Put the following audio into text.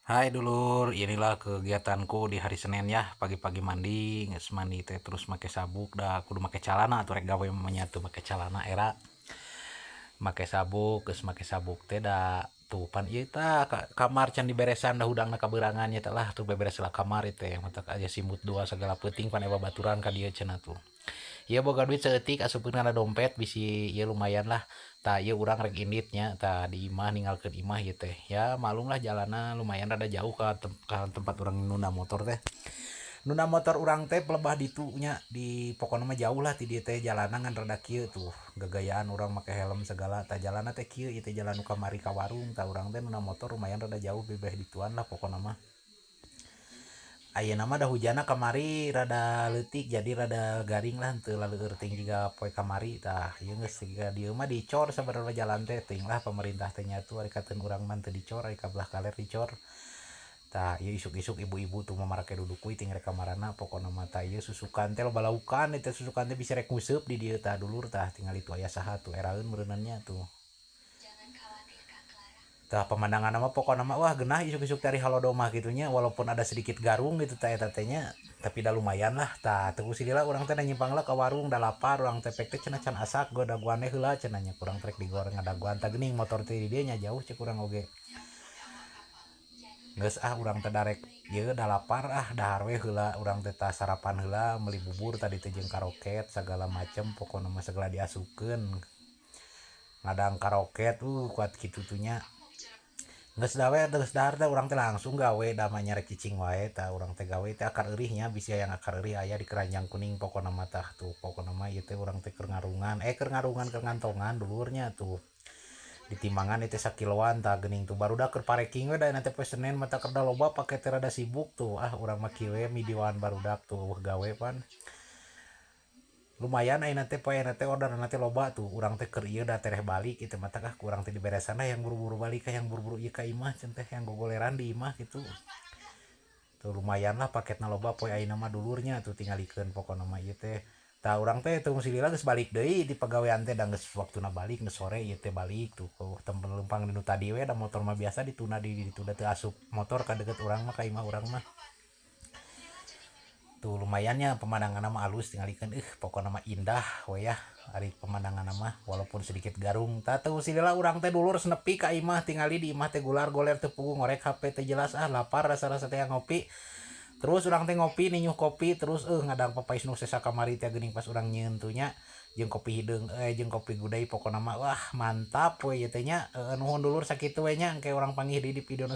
Hai dulur, inilah kegiatanku di hari Senin ya. Pagi-pagi mandi, nges mandi teh terus make sabuk dah kudu make celana atuh rek gawe menyatu make celana era. Make sabuk, geus make sabuk teh da tuh pan ieu tah kamar can diberesan dah hudangna kaberangan nya teh lah tuh beberes lah kamar ieu teh mata aja simut dua segala penting pan eva baturan ka dieu cenah tuh. Ieu boga duit seeutik asupkeun kana dompet bisi ieu lumayan lah. Tah ieu urang rek inditnya tah di imah ninggalkeun imah ieu teh. Ya malum lah jalanna lumayan rada jauh ka tempat urang nunda motor teh. Nunda motor urang teh pelebah ditu nya di pokona mah jauh lah ti dieu teh jalanan ngan rada kieu tuh. Gagayaan urang make helm segala tah jalanna teh kieu ieu teh jalan nu kamari ka warung tah urang teh nunda motor lumayan rada jauh bebeh dituan lah pokona mah. Ayeuna mah da hujana kamari rada leutik jadi rada garing lah henteu laleur teuing jiga poe kamari tah ieu geus siga dieu mah dicor sabaraha jalan teh teuing lah pemerintah teh nya tuh ari kateun urang mah teu dicor ari kabelah kaler dicor. Tah ieu isuk-isuk ibu-ibu tuh mamarake duduk kuy ting rek kamarana pokona mah tah ieu susukan teh loba laukan eta susukan teh bisa rek nguseup di dieu tah dulur tah tinggal itu aya saha tuh eraeun meureunannya tuh. Tah pemandangan nama pokoknya nama wah genah isuk-isuk dari halodomah gitunya walaupun ada sedikit garung gitu teh tatenya tapi dah lumayan lah tah teu sidila urang teh nyimpang lah ke warung dah lapar urang teh pek teh cenah can asak goda guane heula cenah nya kurang trek digoreng ngadaguan tah geuning motor teh di dieu nya jauh cek urang oge geus urang teh darek ieu dah lapar dahar we heula urang teh tah sarapan heula meuli bubur tadi teh jeung karoket segala macem pokona mah segala diasupkeun ngadang karoket kuat kitu tuh nya. Geus dawe geus dahar teh urang teh langsung gawe da mah nyarek cicing wae tah urang teh gawe teh akar eurihnya bisi aya akar eurih aya di keranjang kuning pokona mah tah tuh pokona mah ieu teh urang teh keur ngarungan keur ngantongan dulurnya tuh di timbangan itu sakiloan tah geuning tuh barudak keur pareking we da nanti poe Senin mata keur da loba pake teh rada sibuk tuh urang mah kieu we midiwan barudak tuh gawe pan lumayan ayeuna teh poe teh orderan teh loba tuh urang teh keur ieu da tereh balik kitu mah tah kurang teh diberesan yang buru-buru balik yang buru-buru ieu ka imah cenah teh yang gogoleran di imah gitu tuh lumayan lah paketna loba poe ayeuna mah dulurnya tuh tingalikeun pokona mah ieu teh tah urang teh teu silila geus balik deui di pagawean teh da geus waktuna balik geus sore ieu teh balik tuh tempat lempang di nu tadi we da motor mah biasa dituna di ditu da teu asup motor ka deukeut urang mah ka imah urang mah tuh lumayannya pemandangan nama alus tinggal ikan pokoknya nama indah we ya hari pemandangan nama walaupun sedikit garung tahu sila urang teh dulur senepi ka imah tinggali di imah teh gular goler tepugu ngorek HP teh jelas lapar rasa-rasa teh ngopi terus urang teh ngopi ninyuh kopi terus ngadang papais nu sesa kamari teh geuning pas urang nyeuntunya jeung kopi hideung jeung kopi gudai pokokna mah wah mantap we ieu teh nya nuhun dulur sakitu we nya engke urang panggih di video nu